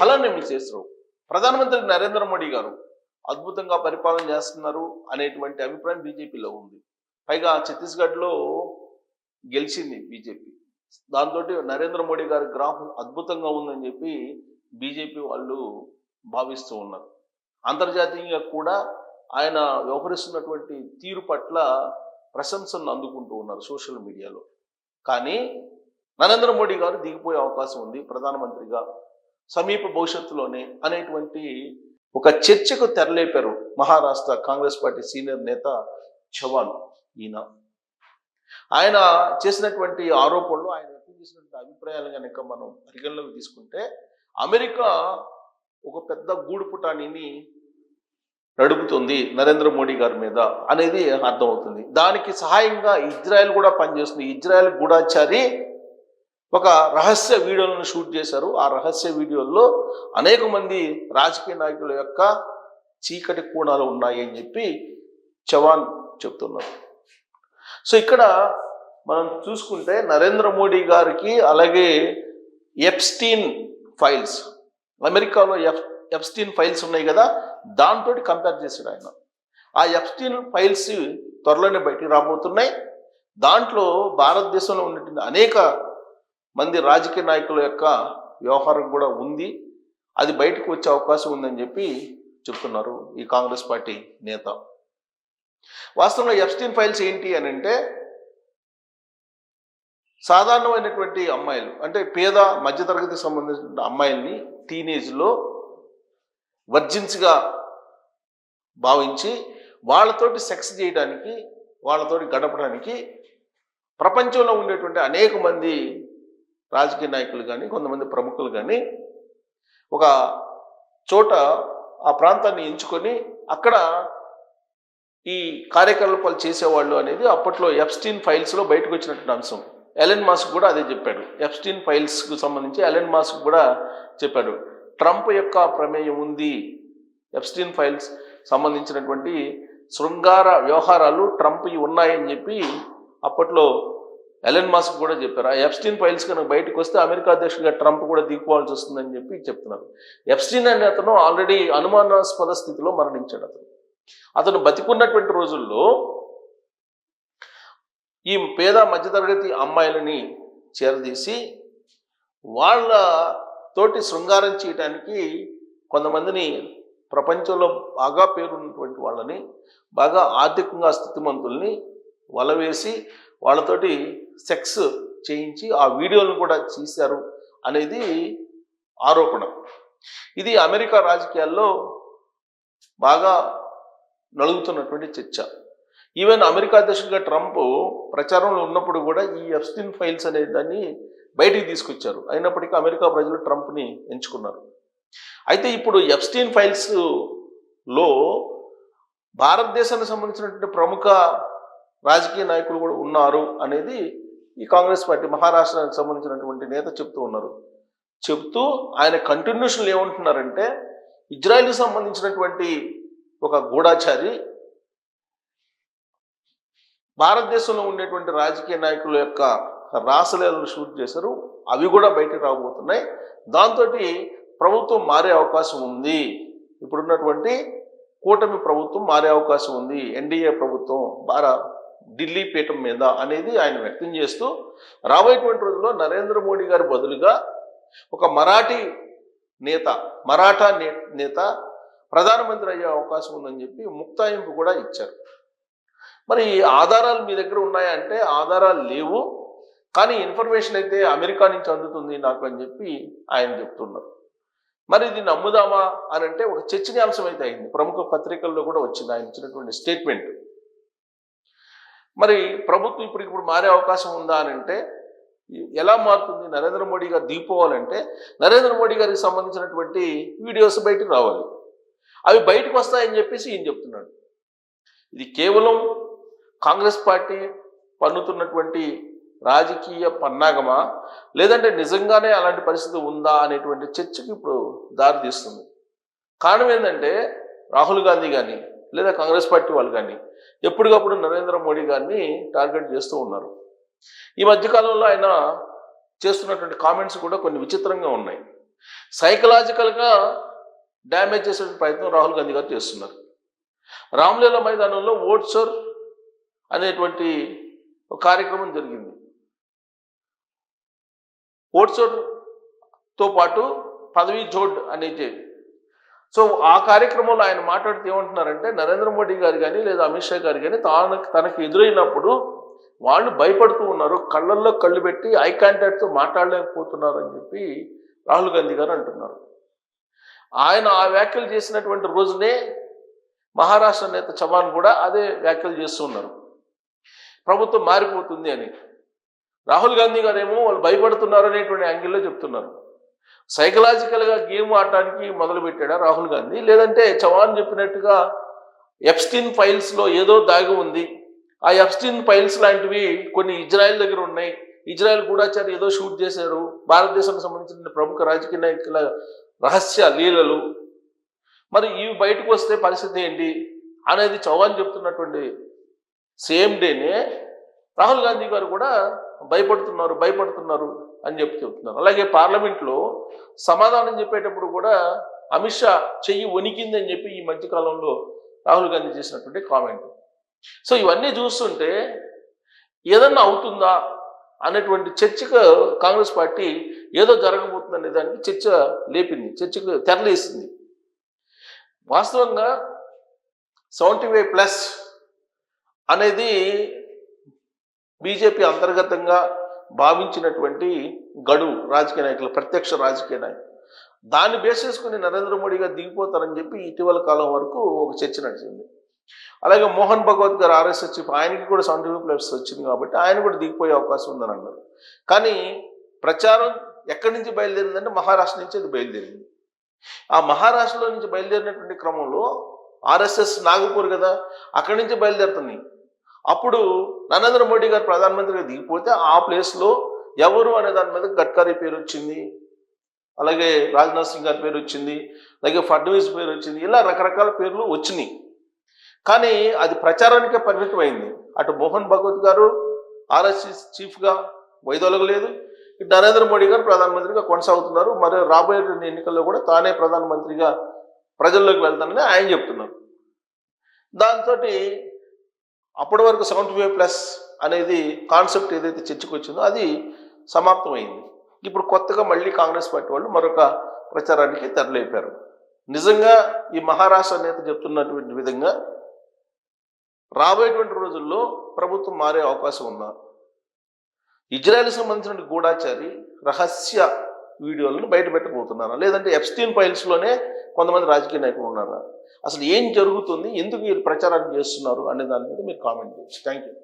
అలానే మిసేశ్వరావు ప్రధానమంత్రి నరేంద్ర మోడీ గారు అద్భుతంగా పరిపాలన చేస్తున్నారు అనేటువంటి అభిప్రాయం బీజేపీలో ఉంది. పైగా ఛత్తీస్గఢ్లో గెలిచింది బీజేపీ. దాంతో నరేంద్ర మోడీ గారి గ్రాఫ్ అద్భుతంగా ఉందని చెప్పి బీజేపీ వాళ్ళు భావిస్తూ ఉన్నారు. అంతర్జాతీయంగా కూడా ఆయన వ్యవహరిస్తున్నటువంటి తీరు పట్ల ప్రశంసలను అందుకుంటూ ఉన్నారు సోషల్ మీడియాలో. కానీ నరేంద్ర మోడీ గారు దిగిపోయే అవకాశం ఉంది ప్రధానమంత్రిగా సమీప భవిష్యత్తులోనే అనేటువంటి ఒక చర్చకు తెరలేపారు మహారాష్ట్ర కాంగ్రెస్ పార్టీ సీనియర్ నేత చవాన్. ఆయన చేసినటువంటి ఆరోపణలు, ఆయన వ్యక్తం చేసినటువంటి అభిప్రాయాలు కనుక మనం పరిగణలోకి తీసుకుంటే అమెరికా ఒక పెద్ద గూడుపుటానిని నడుపుతుంది నరేంద్ర మోడీ గారి మీద అనేది అర్థమవుతుంది. దానికి సహాయంగా ఇజ్రాయెల్ కూడా పనిచేస్తుంది. ఇజ్రాయెల్ గూఢాచారి ఒక రహస్య వీడియోలను షూట్ చేశారు. ఆ రహస్య వీడియోల్లో అనేక మంది రాజకీయ నాయకుల యొక్క చీకటి కోణాలు ఉన్నాయి అని చెప్పి చవాన్ చెప్తున్నారు. సో ఇక్కడ మనం చూసుకుంటే నరేంద్ర మోడీ గారికి అలాగే ఎప్స్టీన్ ఫైల్స్, అమెరికాలో ఎప్స్టీన్ ఫైల్స్ ఉన్నాయి కదా, దాంతో కంపేర్ చేశాడు ఆయన. ఆ ఎప్స్టీన్ ఫైల్స్ త్వరలోనే బయటికి రాబోతున్నాయి. దాంట్లో భారతదేశంలో ఉన్నటువంటి అనేక మంది రాజకీయ నాయకుల యొక్క వ్యవహారం కూడా ఉంది. అది బయటకు వచ్చే అవకాశం ఉందని చెప్పి చెప్తున్నారు ఈ కాంగ్రెస్ పార్టీ నేత. వాస్తవంగా ఎప్స్టీన్ ఫైల్స్ ఏంటి అని అంటే, సాధారణమైనటువంటి అమ్మాయిలు అంటే పేద మధ్యతరగతికి సంబంధించిన అమ్మాయిల్ని టీనేజ్లో వర్జిన్స్గా భావించి వాళ్ళతోటి సెక్స్ చేయడానికి, వాళ్ళతోటి గడపడానికి ప్రపంచంలో ఉండేటువంటి అనేక మంది రాజకీయ నాయకులు కానీ కొంతమంది ప్రముఖులు కానీ ఒక చోట ఆ ప్రాంతాన్ని ఎంచుకొని అక్కడ ఈ కార్యకలాపాలు చేసేవాళ్ళు అనేది అప్పట్లో ఎప్స్టీన్ ఫైల్స్లో బయటకు వచ్చినటువంటి అంశం. ఎలన్ మాస్క్ కూడా అదే చెప్పాడు. ఎప్స్టీన్ ఫైల్స్కు సంబంధించి ఎలన్ మాస్క్ కూడా చెప్పాడు, ట్రంప్ యొక్క ప్రమేయం ఉంది, ఎప్స్టీన్ ఫైల్స్ సంబంధించినటువంటి శృంగార వ్యవహారాలు ట్రంప్ ఉన్నాయని చెప్పి అప్పట్లో ఎలన్ మాస్క్ కూడా చెప్పారు. ఆ ఎప్స్టీన్ ఫైల్స్ కనుక బయటకు వస్తే అమెరికా అధ్యక్షుడిగా ట్రంప్ కూడా దిగిపోవాల్సి వస్తుందని చెప్పి చెప్తున్నారు. ఎప్స్టీన్ అనే అతను ఆల్రెడీ అనుమానాస్పద స్థితిలో మరణించాడు. అతను బతికున్నటువంటి రోజుల్లో ఈ పేద మధ్యతరగతి అమ్మాయిలని చేరదీసి వాళ్ళ తోటి శృంగారం చేయడానికి కొంతమందిని, ప్రపంచంలో బాగా పేరున్నటువంటి వాళ్ళని, బాగా ఆర్థికంగా స్థితిమంతుల్ని వలవేసి వాళ్ళతోటి సెక్స్ చేయించి ఆ వీడియోలను కూడా తీశారు అనేది ఆరోపణ. ఇది అమెరికా రాజకీయాల్లో బాగా నలుగుతున్నటువంటి చర్చ. ఈవెన్ అమెరికా అధ్యక్షుడిగా ట్రంప్ ప్రచారంలో ఉన్నప్పుడు కూడా ఈ ఎప్స్టీన్ ఫైల్స్ అనే దాన్ని బయటికి తీసుకొచ్చారు. అయినప్పటికీ అమెరికా ప్రజలు ట్రంప్ని ఎంచుకున్నారు. అయితే ఇప్పుడు ఎప్స్టీన్ ఫైల్స్లో భారతదేశానికి సంబంధించినటువంటి ప్రముఖ రాజకీయ నాయకులు కూడా ఉన్నారు అనేది ఈ కాంగ్రెస్ పార్టీ మహారాష్ట్రానికి సంబంధించినటువంటి నేత చెప్తూ ఉన్నారు. చెప్తూ ఆయన కంటిన్యూషన్లు ఏమంటున్నారంటే, ఇజ్రాయెల్కి సంబంధించినటువంటి ఒక గూఢాచారి భారతదేశంలో ఉండేటువంటి రాజకీయ నాయకుల యొక్క రాసలీలను షూట్ చేశారు. అవి కూడా బయటకు రాబోతున్నాయి. దాంతో ప్రభుత్వం మారే అవకాశం ఉంది. ఇప్పుడున్నటువంటి కూటమి ప్రభుత్వం మారే అవకాశం ఉంది, ఎన్డీఏ ప్రభుత్వం ఢిల్లీ పీఠం మీద అనేది ఆయన వ్యక్తం చేస్తూ, రాబోయేటువంటి రోజుల్లో నరేంద్ర మోడీ గారి బదులుగా ఒక మరాఠా నేత ప్రధానమంత్రి అయ్యే అవకాశం ఉందని చెప్పి ముక్తాయింపు కూడా ఇచ్చారు. మరి ఆధారాలు మీ దగ్గర ఉన్నాయా అంటే ఆధారాలు లేవు, కానీ ఇన్ఫర్మేషన్ అయితే అమెరికా నుంచి అందుతుంది నాకు అని చెప్పి ఆయన చెప్తున్నారు. మరి ఇది నమ్ముదామా అని అంటే ఒక చర్చనీయాంశం అయితే అయింది. ప్రముఖ పత్రికల్లో కూడా వచ్చింది ఆయన ఇచ్చినటువంటి స్టేట్మెంట్. మరి ప్రభుత్వం ఇప్పుడు మారే అవకాశం ఉందా అని అంటే ఎలా మారుతుంది? నరేంద్ర మోడీ గారు దిగిపోవాలంటే నరేంద్ర మోడీ గారికి సంబంధించినటువంటి వీడియోస్ బయటకు రావాలి. అవి బయటకు వస్తాయని చెప్పేసి ఈయన చెప్తున్నాడు. ఇది కేవలం కాంగ్రెస్ పార్టీ పన్నుతున్నటువంటి రాజకీయ పన్నాగమా, లేదంటే నిజంగానే అలాంటి పరిస్థితి ఉందా అనేటువంటి చర్చకి ఇప్పుడు దారి తీస్తుంది. కారణం ఏంటంటే రాహుల్ గాంధీ కానీ లేదా కాంగ్రెస్ పార్టీ వాళ్ళు కానీ ఎప్పటికప్పుడు నరేంద్ర మోడీ గారిని టార్గెట్ చేస్తూ ఉన్నారు. ఈ మధ్యకాలంలో ఆయన చేస్తున్నటువంటి కామెంట్స్ కూడా కొన్ని విచిత్రంగా ఉన్నాయి. సైకలాజికల్గా డ్యామేజ్ చేసే ప్రయత్నం రాహుల్ గాంధీ గారు చేస్తున్నారు. రామ్లీలా మైదానంలో ఓట్సర్ అనేటువంటి ఒక కార్యక్రమం జరిగింది. ఓట్సర్తో పాటు పదవీ జోడ్ అనేది. సో ఆ కార్యక్రమంలో ఆయన మాట్లాడితే ఏమంటున్నారంటే, నరేంద్ర మోడీ గారు కానీ లేదా అమిత్ షా గారు కానీ తనకు ఎదురైనప్పుడు వాళ్ళు భయపడుతూ ఉన్నారు, కళ్ళల్లో కళ్ళు పెట్టి ఐ కాంటాక్ట్తో మాట్లాడలేకపోతున్నారు అని చెప్పి రాహుల్ గాంధీ గారు అంటున్నారు. ఆయన ఆ వ్యాఖ్యలు చేసినటువంటి రోజునే మహారాష్ట్ర నేత చవాన్ కూడా అదే వ్యాఖ్యలు చేస్తూ ఉన్నారు, ప్రభుత్వం మారిపోతుంది అని. రాహుల్ గాంధీ గారు ఏమో వాళ్ళు భయపడుతున్నారు అనేటువంటి యాంగిల్లో చెప్తున్నారు. సైకలాజికల్గా గేమ్ ఆడటానికి మొదలుపెట్టాడా రాహుల్ గాంధీ, లేదంటే చవాన్ చెప్పినట్టుగా ఎప్స్టీన్ ఫైల్స్లో ఏదో దాగి ఉంది, ఆ ఎప్స్టీన్ ఫైల్స్ లాంటివి కొన్ని ఇజ్రాయెల్ దగ్గర ఉన్నాయి, ఇజ్రాయెల్ గూఢాచారి ఏదో షూట్ చేశారు, భారతదేశానికి సంబంధించిన ప్రముఖ రాజకీయ నాయకుల రహస్య లీలలు, మరి ఇవి బయటకు వస్తే పరిస్థితి ఏంటి అనేది చవాన్ చెప్తున్నటువంటి సేమ్ డేనే రాహుల్ గాంధీ గారు కూడా భయపడుతున్నారు అని చెప్తున్నారు. అలాగే పార్లమెంట్లో సమాధానం చెప్పేటప్పుడు కూడా అమిత్ షా చెయ్యి వణికిందని చెప్పి ఈ మధ్యకాలంలో రాహుల్ గాంధీ చేసినటువంటి కామెంట్. సో ఇవన్నీ చూస్తుంటే ఏదన్నా అవుతుందా అనేటువంటి చర్చకు కాంగ్రెస్ పార్టీ ఏదో జరగబోతుందనే దానికి చర్చకు తెరలేసింది. వాస్తవంగా 75+ అనేది బీజేపీ అంతర్గతంగా భావించినటువంటి గడువు, రాజకీయ నాయకులు, ప్రత్యక్ష రాజకీయ నాయకులు. దాన్ని బేస్ చేసుకుని నరేంద్ర మోడీ గారు దిగిపోతారని చెప్పి ఇటీవల కాలం వరకు ఒక చర్చ నడిచింది. అలాగే మోహన్ భగవత్ గారు RSS చీఫ్, ఆయనకి కూడా 75+ వచ్చింది కాబట్టి ఆయన కూడా దిగిపోయే అవకాశం ఉందని అన్నారు. కానీ ప్రచారం ఎక్కడి నుంచి బయలుదేరిందంటే మహారాష్ట్ర నుంచి అది బయలుదేరింది. ఆ మహారాష్ట్రలో నుంచి బయలుదేరినటువంటి క్రమంలో RSS నాగపూర్ కదా, అక్కడి నుంచి బయలుదేరుతుంది. అప్పుడు నరేంద్ర మోడీ గారు ప్రధానమంత్రిగా దిగిపోతే ఆ ప్లేస్లో ఎవరు అనే దాని మీద గడ్కరీ పేరు వచ్చింది, అలాగే రాజ్నాథ్ సింగ్ గారి పేరు వచ్చింది, అలాగే ఫడ్నవీస్ పేరు వచ్చింది, ఇలా రకరకాల పేర్లు వచ్చినాయి. కానీ అది ప్రచారానికే పరిమితమైంది. అటు మోహన్ భగవత్ గారు RSS చీఫ్గా వైదొలగలేదు, ఇటు నరేంద్ర మోడీ గారు ప్రధానమంత్రిగా కొనసాగుతున్నారు. మరి రాబోయే ఎన్నికల్లో కూడా తానే ప్రధానమంత్రిగా ప్రజల్లోకి వెళ్తానని ఆయన చెప్తున్నారు. దాంతో అప్పటి వరకు 75+ అనేది కాన్సెప్ట్ ఏదైతే చర్చకు వచ్చిందో అది సమాప్తమైంది. ఇప్పుడు కొత్తగా మళ్ళీ కాంగ్రెస్ పార్టీ వాళ్ళు మరొక ప్రచారానికి తెరలేపారు. నిజంగా ఈ మహారాష్ట్ర నేత చెప్తున్నటువంటి విధంగా రాబోయేటువంటి రోజుల్లో ప్రభుత్వం మారే అవకాశం ఉందా, ఇజ్రాయెల్కి సంబంధించిన గూఢాచారి రహస్య వీడియోలను బయట పెట్టబోతున్నారా, లేదంటే ఎప్స్టీన్ ఫైల్స్లోనే కొంతమంది రాజకీయ నాయకులు ఉన్నారా, అసలు ఏం జరుగుతుంది, ఎందుకు వీళ్ళు ప్రచారాన్ని చేస్తున్నారు అనే దాని మీద మీరు కామెంట్ చేయొచ్చు. Thank you.